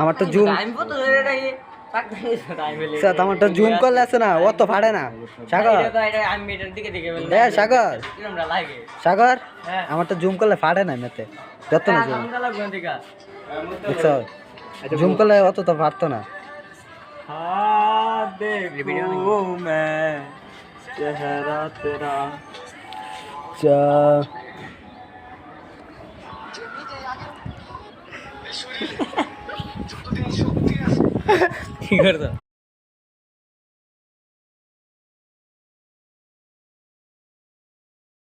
আমারটা জুম আমারটা জুম করলে আছে না ও তো ফাড়ে না। সাগর সাগর সাগর আমারটা জুম করলে ফাড়ে না মেতে যত না জুম দেখছ জুম করলে অত তো ফাড়তো না। কি করতো